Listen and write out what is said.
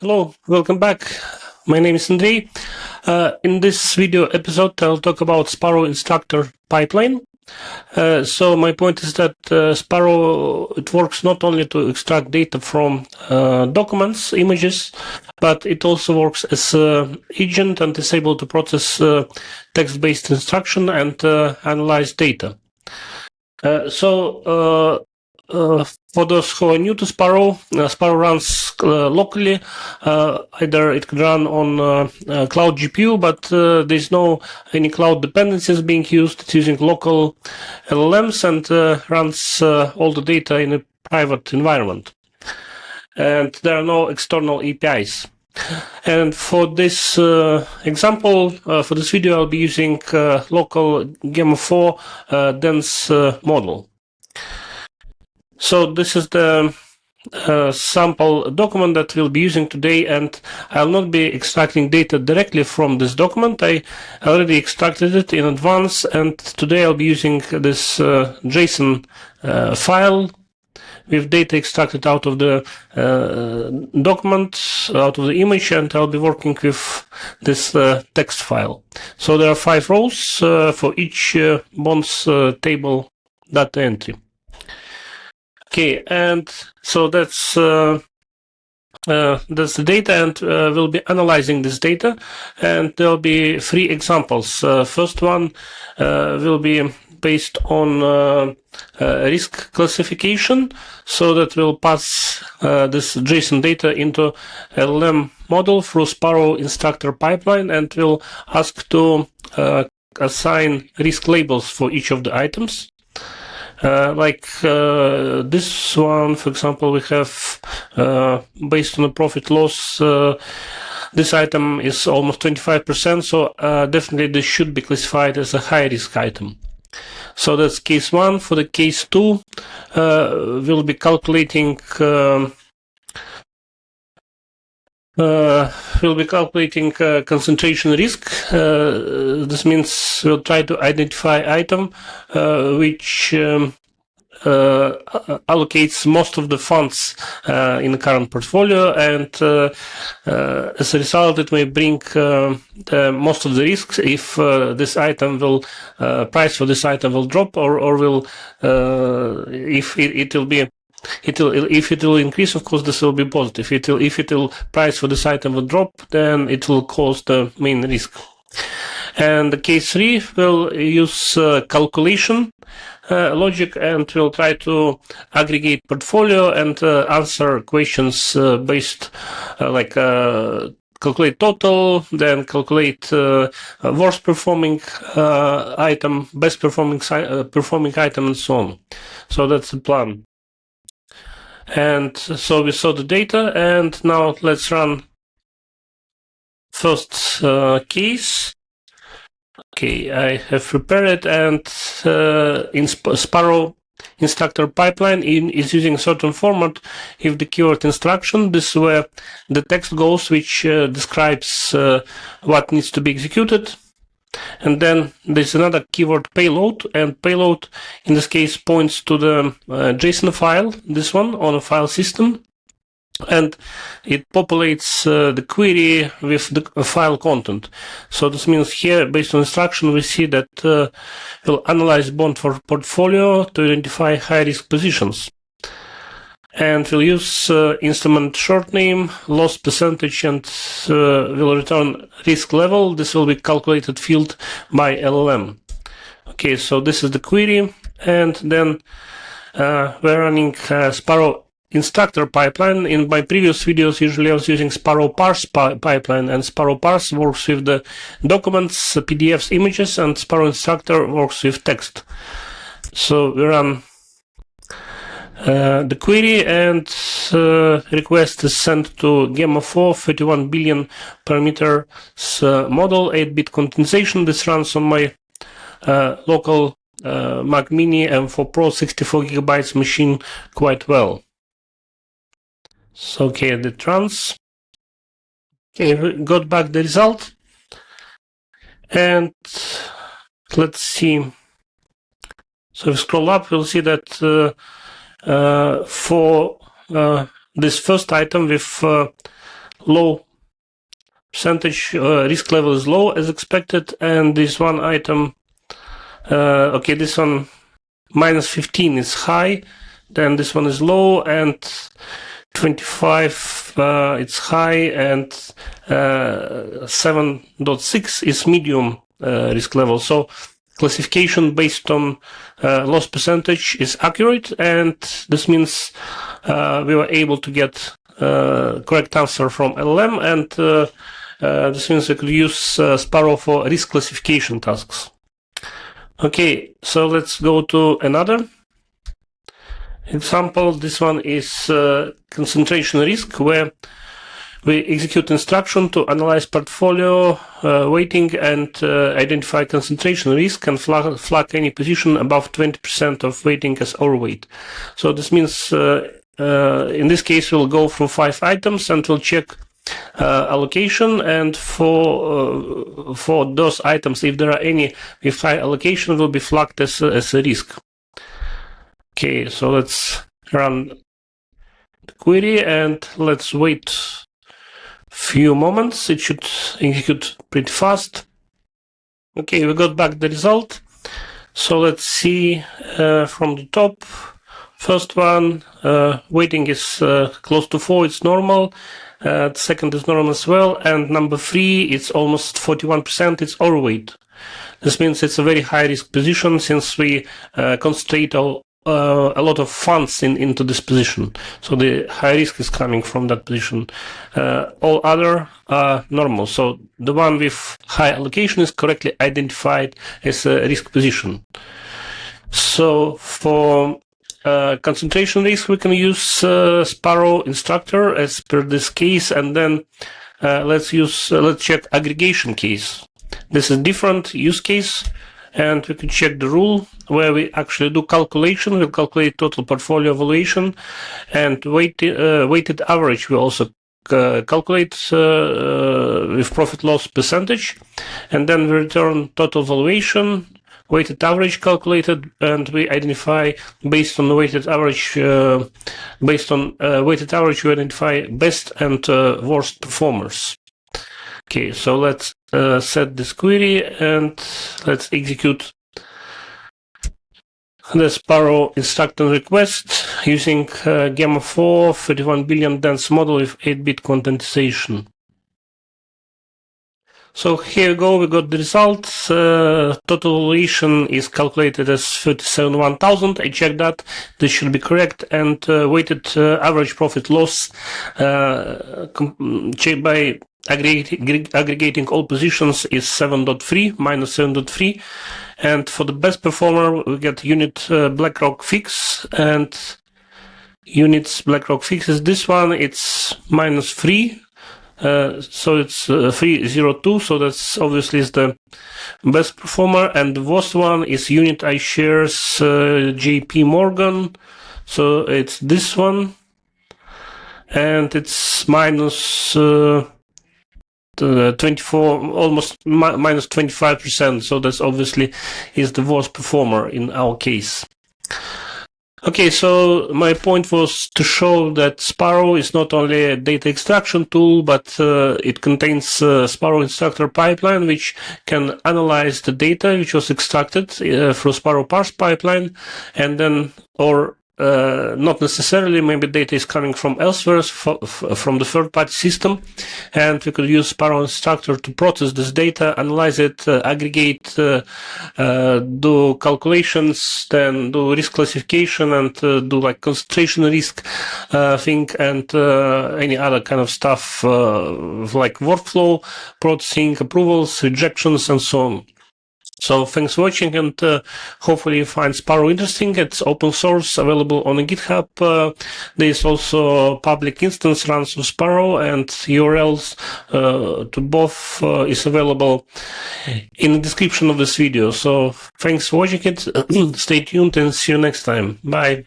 Hello, welcome back. My name is Andrei. In this video episode, I'll talk about Sparrow-instructor pipeline. So my point is that Sparrow, it works not only to extract data from documents, images, but it also works as an agent and is able to process text-based instruction and analyze data. For those who are new to Sparrow, Sparrow runs locally. Either it can run on cloud GPU, but there's no any cloud dependencies being used. It's using local LLMs and runs all the data in a private environment. And there are no external APIs. And for this example, for this video, I'll be using local Gemma 4 dense model. So this is the sample document that we'll be using today, and I'll not be extracting data directly from this document. I already extracted it in advance, and today I'll be using this JSON file with data extracted out of the document, out of the image, and I'll be working with this text file. So there are 5 rows for each bonds table data entry. Okay, and so that's the data, and we'll be analyzing this data, and there'll be 3 examples. First one will be based on risk classification, so that we'll pass this JSON data into LLM model through Sparrow-instructor pipeline, and we'll ask to assign risk labels for each of the items. This one, for example, we have based on the profit loss, this item is almost 25%, so definitely this should be classified as a high risk item. So that's case 1. For the case 2, we'll be calculating concentration risk. This means we'll try to identify item which allocates most of the funds in the current portfolio, and as a result, it may bring most of the risks if this item will price for this item will drop, or will if it will be. If it will increase, of course, this will be positive. If it will price for this item will drop, then it will cause the main risk. And the case 3 will use calculation logic, and will try to aggregate portfolio and answer questions based calculate total, then calculate worst performing item, best performing item, and so on. So that's the plan. And so we saw the data, and now let's run first case. Okay, I have prepared it, and in Sparrow instructor pipeline is using certain format if the keyword instruction. This is where the text goes, which describes what needs to be executed. And then there's another keyword payload, and payload in this case points to the JSON file, this one, on a file system, and it populates the query with the file content. So this means here, based on instruction, we see that we'll analyze bond for portfolio to identify high risk positions. And we'll use instrument short name, loss percentage, and we'll return risk level. This will be calculated field by LLM. Okay, so this is the query, and then we're running Sparrow instructor pipeline. In my previous videos, usually I was using Sparrow parse pipeline, and Sparrow parse works with the documents, PDFs, images, and Sparrow instructor works with text. So we run the query, and request is sent to Gemma 4 31 billion parameters model, 8-bit condensation. This runs on my local Mac Mini M4 Pro 64 GB machine quite well. So okay, it runs. Okay, we got back the result, and let's see. So if we scroll up, we'll see that for this first item with low percentage, risk level is low as expected, and this one item, okay, this one minus 15 is high, then this one is low, and 25 it's high, and 7.6 is medium risk level. So classification based on loss percentage is accurate, and this means we were able to get correct answer from LLM, and this means we could use Sparrow for risk classification tasks. Okay, so let's go to another example. This one is concentration risk, where we execute instruction to analyze portfolio weighting and identify concentration risk and flag any position above 20% of weighting as overweight. So this means in this case we'll go through 5 items and we'll check allocation, and for those items, if there are any with high allocation, will be flagged as a risk. Okay, so let's run the query and let's wait few moments. It should execute pretty fast. Okay, we got back the result. So let's see from the top. First one, weighting is close to 4, it's normal. The second is normal as well, and number 3, it's almost 41%, it's overweight. This means it's a very high risk position, since we concentrate a lot of funds into this position. So the high risk is coming from that position. All other are normal. So the one with high allocation is correctly identified as a risk position. So for concentration risk, we can use sparrow-instructor as per this case, and then let's check aggregation case. This is different use case, and we can check the rule where we actually do calculation. We'll calculate total portfolio valuation, and weighted average we also calculate with profit loss percentage, and then we return total valuation, weighted average calculated, and we identify based on the weighted average. Weighted average, we identify best and worst performers. Okay, so let's set this query and let's execute the Sparrow instructor request using Gemma 4 31 billion dense model with 8-bit quantization. So here we go, we got the results. Total valuation is calculated as 37,000. I checked that. This should be correct. And weighted average profit loss checked by aggregating all positions is 7.3, minus 7.3. And for the best performer, we get unit BlackRock fix, and units BlackRock fix is this one. It's minus 3. So it's 302, so that's obviously is the best performer, and the worst one is unit iShares JP Morgan, so it's this one, and it's minus 24, almost minus 25%, so that's obviously is the worst performer in our case. Okay, so my point was to show that Sparrow is not only a data extraction tool, but it contains Sparrow-instructor pipeline, which can analyze the data which was extracted through Sparrow parse pipeline, and then, or not necessarily, maybe data is coming from elsewhere, from the third-party system, and we could use Sparrow-instructor to process this data, analyze it, aggregate, do calculations, then do risk classification, and do like concentration risk thing, and any other kind of stuff like workflow, processing, approvals, rejections, and so on. So thanks for watching, and hopefully you find Sparrow interesting. It's open source, available on GitHub. There is also public instance runs of Sparrow, and URLs to both is available in the description of this video. So thanks for watching it. Stay tuned and see you next time. Bye.